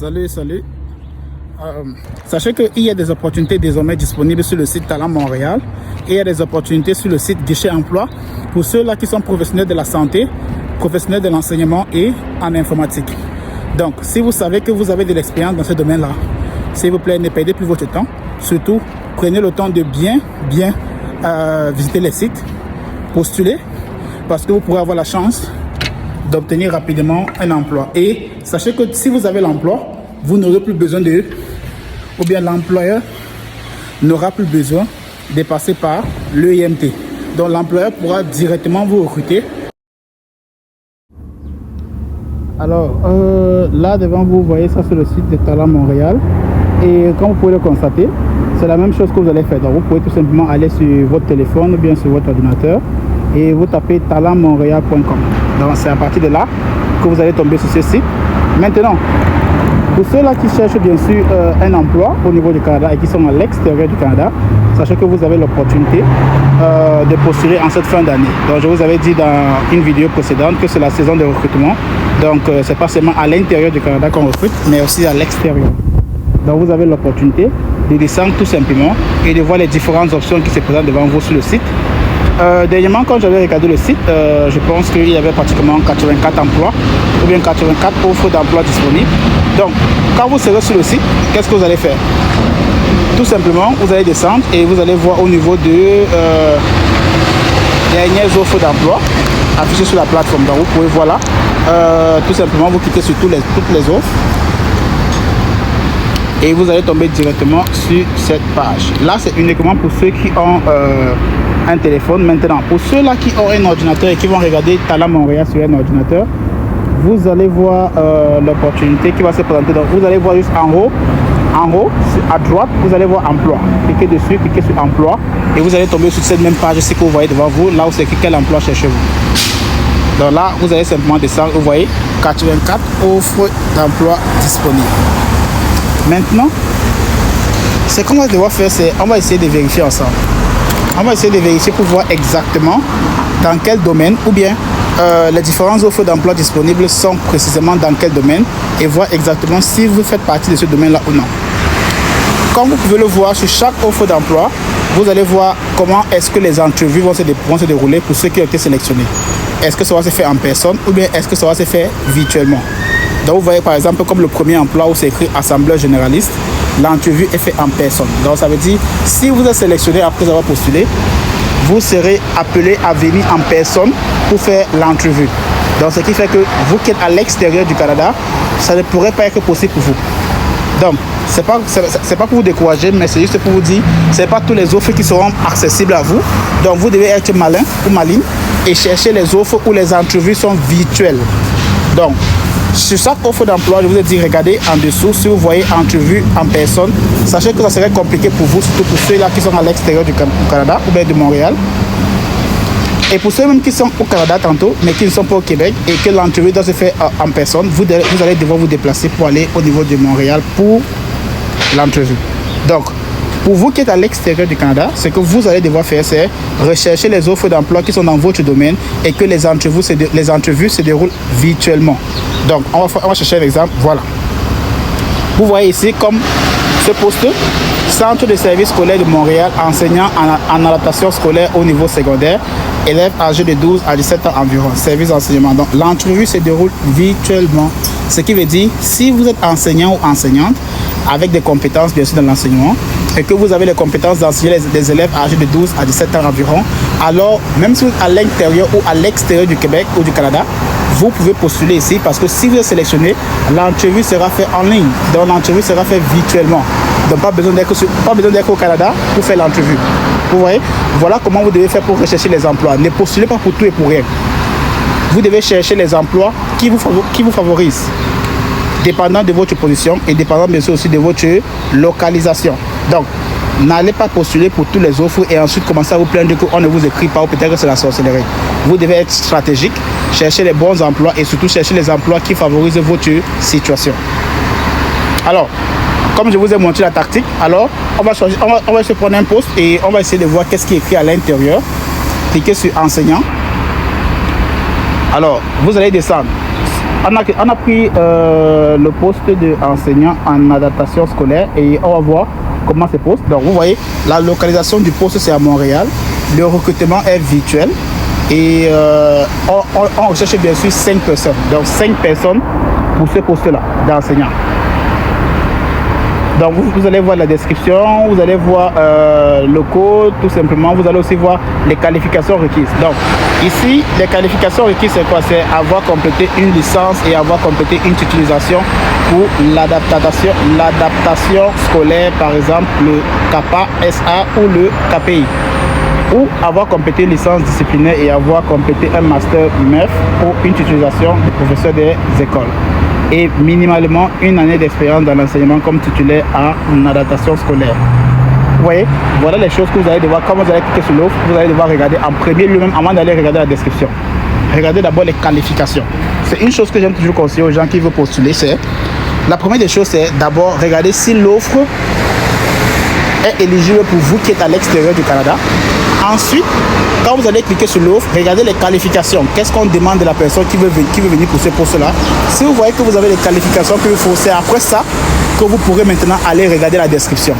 Salut. Sachez qu'il y a des opportunités désormais disponibles sur le site Talent Montréal et il y a des opportunités sur le site Guichet Emploi pour ceux-là qui sont professionnels de la santé, professionnels de l'enseignement et en informatique. Donc, si vous savez que vous avez de l'expérience dans ce domaine-là, s'il vous plaît, ne perdez plus votre temps. Surtout, prenez le temps de bien visiter les sites, postuler, parce que vous pourrez avoir la chance d'obtenir rapidement un emploi. Et sachez que si vous avez l'emploi, vous n'aurez plus besoin ou bien l'employeur n'aura plus besoin de passer par l'EIMT. Donc l'employeur pourra directement vous recruter. Alors là devant vous, voyez ça sur le site de Talent Montréal. Et comme vous pouvez le constater, c'est la même chose que vous allez faire. Donc vous pouvez tout simplement aller sur votre téléphone ou bien sur votre ordinateur et vous tapez talentmontréal.com. Donc c'est à partir de là que vous allez tomber sur ce site. Maintenant, pour ceux-là qui cherchent bien sûr un emploi au niveau du Canada et qui sont à l'extérieur du Canada, sachez que vous avez l'opportunité de postuler en cette fin d'année. Donc je vous avais dit dans une vidéo précédente que c'est la saison de recrutement. Donc c'est pas seulement à l'intérieur du Canada qu'on recrute, mais aussi à l'extérieur. Donc vous avez l'opportunité de descendre tout simplement et de voir les différentes options qui se présentent devant vous sur le site. Dernièrement, quand j'avais regardé le site, je pense qu'il y avait pratiquement 84 emplois ou bien 84 offres d'emploi disponibles. Donc, quand vous serez sur le site, qu'est-ce que vous allez faire? Tout simplement, vous allez descendre et vous allez voir au niveau de dernières offres d'emploi affichées sur la plateforme. Donc, vous pouvez voir là, tout simplement, vous cliquez sur toutes les offres et vous allez tomber directement sur cette page. Là, c'est uniquement pour ceux qui ont un téléphone. Maintenant, pour ceux-là qui ont un ordinateur et qui vont regarder Talent Montréal sur un ordinateur, vous allez voir l'opportunité qui va se présenter. Donc, vous allez voir juste en haut, à droite, vous allez voir emploi. Cliquez dessus, cliquez sur emploi et vous allez tomber sur cette même page ici que vous voyez devant vous, là où c'est écrit quel emploi cherchez-vous. Donc là, vous allez simplement descendre, vous voyez 84 offres d'emploi disponibles. Maintenant, ce qu'on va devoir faire, c'est on va essayer de vérifier ensemble. On va essayer de vérifier pour voir exactement dans quel domaine ou bien les différentes offres d'emploi disponibles sont précisément dans quel domaine et voir exactement si vous faites partie de ce domaine-là ou non. Comme vous pouvez le voir sur chaque offre d'emploi, vous allez voir comment est-ce que les entrevues vont se dérouler pour ceux qui ont été sélectionnés. Est-ce que ça va se faire en personne ou bien est-ce que ça va se faire virtuellement? Donc vous voyez par exemple comme le premier emploi où c'est écrit assembleur généraliste, l'entrevue est faite en personne. Donc ça veut dire si vous êtes sélectionné après avoir postulé, vous serez appelé à venir en personne pour faire l'entrevue. Donc ce qui fait que vous qui êtes à l'extérieur du Canada, ça ne pourrait pas être possible pour vous. Donc c'est pas pour vous décourager, mais c'est juste pour vous dire, c'est pas tous les offres qui seront accessibles à vous. Donc vous devez être malin ou maligne et chercher les offres où les entrevues sont virtuelles. Donc sur chaque offre d'emploi, je vous ai dit, regardez en dessous, si vous voyez entrevue en personne, sachez que ça serait compliqué pour vous, surtout pour ceux-là qui sont à l'extérieur du Canada ou bien de Montréal. Et pour ceux-même qui sont au Canada tantôt, mais qui ne sont pas au Québec et que l'entrevue doit se faire en personne, vous allez devoir vous déplacer pour aller au niveau de Montréal pour l'entrevue. Donc, pour vous qui êtes à l'extérieur du Canada, ce que vous allez devoir faire, c'est rechercher les offres d'emploi qui sont dans votre domaine et que les entrevues se déroulent virtuellement. Donc, on va chercher un exemple. Voilà. Vous voyez ici comme ce poste, Centre de services scolaires de Montréal, enseignant en adaptation scolaire au niveau secondaire, élèves âgés de 12 à 17 ans environ, service d'enseignement. Donc, l'entrevue se déroule virtuellement. Ce qui veut dire, si vous êtes enseignant ou enseignante, avec des compétences bien sûr dans l'enseignement, et que vous avez les compétences d'enseigner des élèves âgés de 12 à 17 ans environ, alors même si vous êtes à l'intérieur ou à l'extérieur du Québec ou du Canada, vous pouvez postuler ici parce que si vous êtes sélectionné, l'entrevue sera faite en ligne. Donc l'entrevue sera faite virtuellement. Donc pas besoin d'être au Canada pour faire l'entrevue. Vous voyez? Voilà comment vous devez faire pour rechercher les emplois. Ne postulez pas pour tout et pour rien. Vous devez chercher les emplois qui vous favorisent, dépendant de votre position et dépendant bien sûr aussi de votre localisation. Donc, n'allez pas postuler pour tous les offres et ensuite commencer à vous plaindre qu'on ne vous écrit pas ou peut-être que c'est la sorcellerie. Vous devez être stratégique, chercher les bons emplois et surtout chercher les emplois qui favorisent votre situation. Alors, comme je vous ai montré la tactique, alors on va se prendre un poste et on va essayer de voir qu'est-ce qui est écrit à l'intérieur. Cliquez sur enseignant. Alors, vous allez descendre. On a pris le poste d'enseignant en adaptation scolaire et on va voir comment c'est poste. Donc vous voyez, la localisation du poste c'est à Montréal. Le recrutement est virtuel et on recherche bien sûr 5 personnes. Donc 5 personnes pour ce poste-là d'enseignant. Donc vous allez voir la description, vous allez voir le code tout simplement, vous allez aussi voir les qualifications requises. Donc ici, les qualifications requises c'est quoi? C'est avoir complété une licence et avoir complété une titularisation pour l'adaptation scolaire, par exemple le CAPA SA ou le KPI. Ou avoir complété une licence disciplinaire et avoir complété un master MEF ou une titularisation de professeur des écoles. Et minimalement une année d'expérience dans l'enseignement comme titulaire en adaptation scolaire. Vous voyez, voilà les choses que vous allez devoir, quand vous allez cliquer sur l'offre, vous allez devoir regarder en premier lui-même avant d'aller regarder la description. Regardez d'abord les qualifications. C'est une chose que j'aime toujours conseiller aux gens qui veulent postuler, c'est la première des choses, c'est d'abord regarder si l'offre est éligible pour vous qui êtes à l'extérieur du Canada. Ensuite, quand vous allez cliquer sur l'offre, regardez les qualifications. Qu'est-ce qu'on demande de la personne qui veut venir pour ce poste-là? Si vous voyez que vous avez les qualifications qu'il faut, c'est après ça que vous pourrez maintenant aller regarder la description.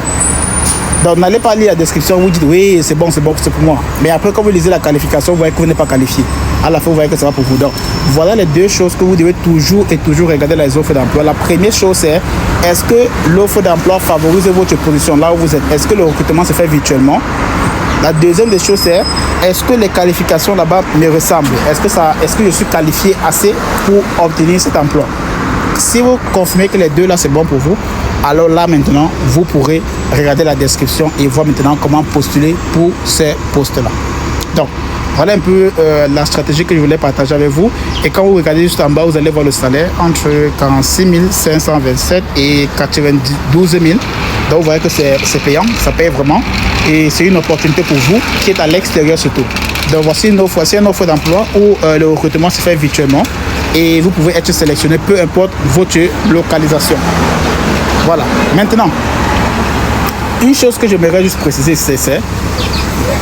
Donc n'allez pas lire la description, vous dites oui, c'est bon, c'est pour moi. Mais après, quand vous lisez la qualification, vous voyez que vous n'êtes pas qualifié. À la fin, vous voyez que ça va pour vous. Donc voilà les deux choses que vous devez toujours regarder les offres d'emploi. La première chose, c'est est-ce que l'offre d'emploi favorise votre position là où vous êtes? Est-ce que le recrutement se fait virtuellement? La deuxième des choses, c'est est-ce que les qualifications là-bas me ressemblent? Est-ce que je suis qualifié assez pour obtenir cet emploi? Si vous confirmez que les deux là c'est bon pour vous, alors là maintenant vous pourrez regarder la description et voir maintenant comment postuler pour ces postes là. Donc voilà un peu la stratégie que je voulais partager avec vous. Et quand vous regardez juste en bas, vous allez voir le salaire entre 46 527 et 92 000. Donc vous voyez que c'est payant, ça paye vraiment. Et c'est une opportunité pour vous qui êtes à l'extérieur surtout. Donc voici une offre d'emploi où le recrutement se fait virtuellement. Et vous pouvez être sélectionné peu importe votre localisation. Voilà. Maintenant, une chose que j'aimerais juste préciser,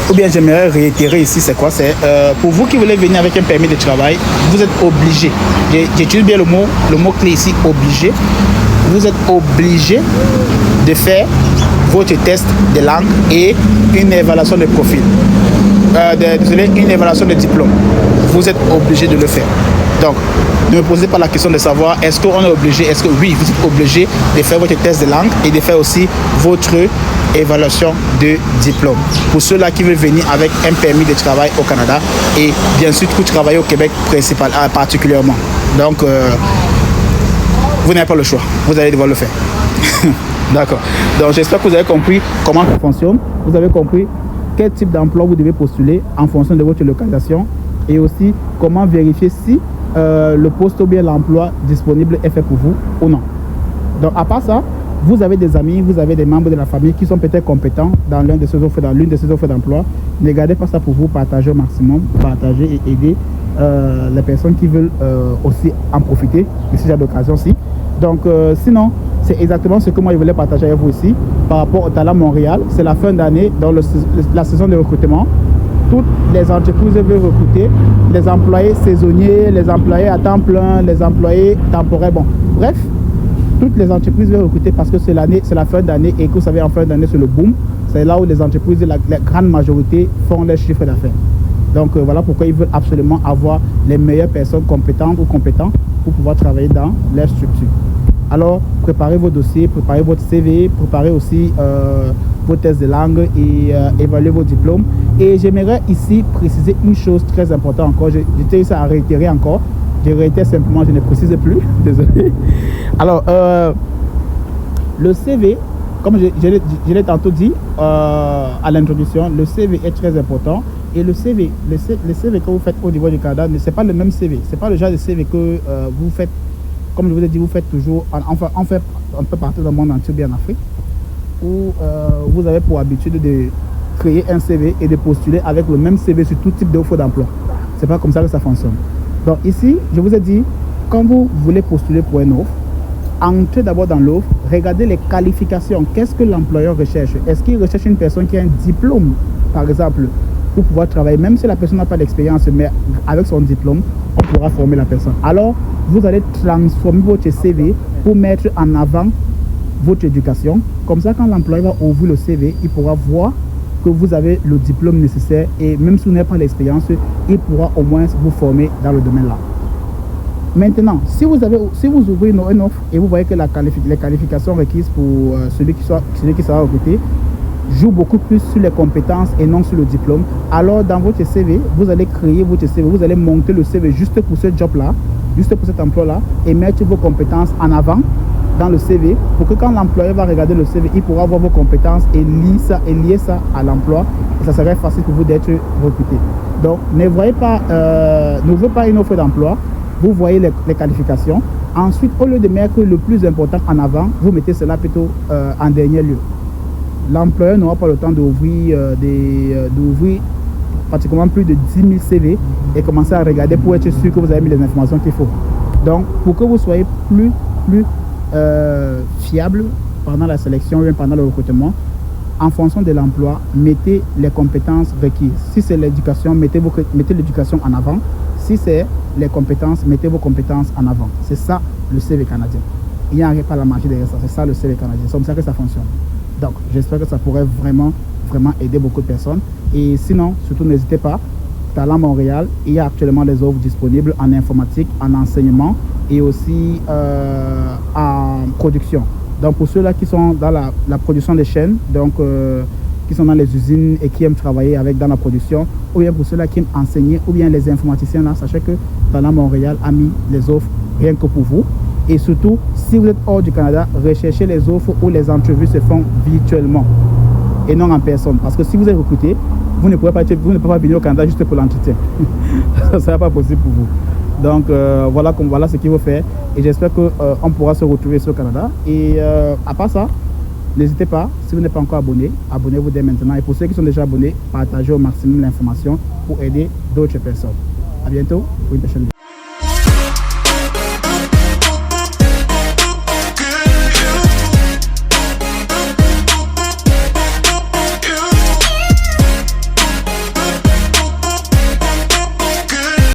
ou bien j'aimerais réitérer ici, c'est quoi? C'est pour vous qui voulez venir avec un permis de travail, vous êtes obligé. J'utilise bien le mot clé ici, obligé. Vous êtes obligé de faire votre test de langue et une évaluation de profil. Une évaluation de diplôme. Vous êtes obligé de le faire. Donc, ne me posez pas la question de savoir est-ce qu'on est obligé, est-ce que oui, vous êtes obligé de faire votre test de langue et de faire aussi votre évaluation de diplôme. Pour ceux-là qui veulent venir avec un permis de travail au Canada et bien sûr pour travailler au Québec particulièrement. Donc, vous n'avez pas le choix, vous allez devoir le faire. D'accord. Donc, j'espère que vous avez compris comment ça fonctionne. Vous avez compris quel type d'emploi vous devez postuler en fonction de votre localisation et aussi comment vérifier si le poste ou bien l'emploi disponible est fait pour vous ou non. Donc à part ça, vous avez des amis, vous avez des membres de la famille qui sont peut-être compétents dans l'une de ces offres d'emploi. Ne gardez pas ça pour vous, partagez au maximum, partagez et aidez les personnes qui veulent aussi en profiter de ce genre d'occasion-ci. Donc sinon, c'est exactement ce que moi je voulais partager avec vous ici par rapport au Talent Montréal. C'est la fin d'année dans la saison de recrutement. Toutes les entreprises veulent recruter, les employés saisonniers, les employés à temps plein, les employés temporaires. Bon, bref, toutes les entreprises veulent recruter parce que c'est la fin d'année et que vous savez, en fin d'année, c'est le boom. C'est là où les entreprises, la grande majorité, font leurs chiffres d'affaires. Donc voilà pourquoi ils veulent absolument avoir les meilleures personnes compétentes ou compétents pour pouvoir travailler dans leur structure. Alors, préparez vos dossiers, préparez votre CV, préparez aussi vos tests de langue et évaluez vos diplômes. Et j'aimerais ici préciser une chose très importante encore. J'étais ça à réitérer encore. Je réitère simplement, je ne précise plus. Désolé. Alors, le CV, comme je l'ai tantôt dit à l'introduction, le CV est très important. Et le CV que vous faites au niveau du Canada, ce n'est pas le même CV. Ce n'est pas le genre de CV que vous faites. Comme je vous ai dit, vous faites toujours, on fait un peu partout dans le monde entier, bien en Afrique, où vous avez pour habitude de créer un CV et de postuler avec le même CV sur tout type d'offre d'emploi. C'est pas comme ça que ça fonctionne. Donc ici, je vous ai dit, quand vous voulez postuler pour une offre, entrez d'abord dans l'offre, regardez les qualifications. Qu'est-ce que l'employeur recherche? Est-ce qu'il recherche une personne qui a un diplôme, par exemple, pour pouvoir travailler. Même si la personne n'a pas d'expérience, mais avec son diplôme, on pourra former la personne. Alors, vous allez transformer votre CV pour mettre en avant votre éducation. Comme ça, quand l'employeur va ouvrir le CV, il pourra voir que vous avez le diplôme nécessaire et même si vous n'avez pas l'expérience, il pourra au moins vous former dans le domaine là. Maintenant, si vous ouvrez une offre et vous voyez que les qualifications requises pour celui qui sera recruté jouent beaucoup plus sur les compétences et non sur le diplôme, alors dans votre CV, vous allez créer votre CV, vous allez monter le CV juste pour ce job-là, juste pour cet emploi-là et mettre vos compétences en avant dans le CV pour que quand l'employeur va regarder le CV, il pourra voir vos compétences et lier ça à l'emploi et ça serait facile pour vous d'être recruté. Donc, n'ouvrez pas une offre d'emploi, vous voyez les qualifications. Ensuite, au lieu de mettre le plus important en avant, vous mettez cela plutôt en dernier lieu. L'employeur n'aura pas le temps d'ouvrir pratiquement plus de 10 000 CV et commencer à regarder pour être sûr que vous avez mis les informations qu'il faut. Donc, pour que vous soyez plus fiable pendant la sélection ou pendant le recrutement, en fonction de l'emploi, mettez les compétences requises. Si c'est l'éducation, mettez l'éducation en avant. Si c'est les compétences, mettez vos compétences en avant. C'est ça le CV canadien. Il n'y a pas la magie derrière ça. C'est ça le CV canadien. C'est comme ça que ça fonctionne. Donc, j'espère que ça pourrait vraiment aider beaucoup de personnes. Et sinon, surtout n'hésitez pas. Talent Montréal, il y a actuellement des offres disponibles en informatique, en enseignement et aussi en production. Donc pour ceux-là qui sont dans la production des chaînes, donc qui sont dans les usines et qui aiment travailler dans la production, ou bien pour ceux-là qui aiment enseigner, ou bien les informaticiens là, sachez que Talent Montréal a mis les offres rien que pour vous. Et surtout, si vous êtes hors du Canada, recherchez les offres où les entrevues se font virtuellement et non en personne. Parce que si vous êtes recruté, vous ne pouvez pas venir au Canada juste pour l'entretien. Ça ne sera pas possible pour vous. Donc voilà ce qu'il faut faire. Et j'espère qu'on pourra se retrouver sur le Canada. Et à part ça, n'hésitez pas, si vous n'êtes pas encore abonné, abonnez-vous dès maintenant. Et pour ceux qui sont déjà abonnés, partagez au maximum l'information pour aider d'autres personnes. À bientôt pour une prochaine vidéo.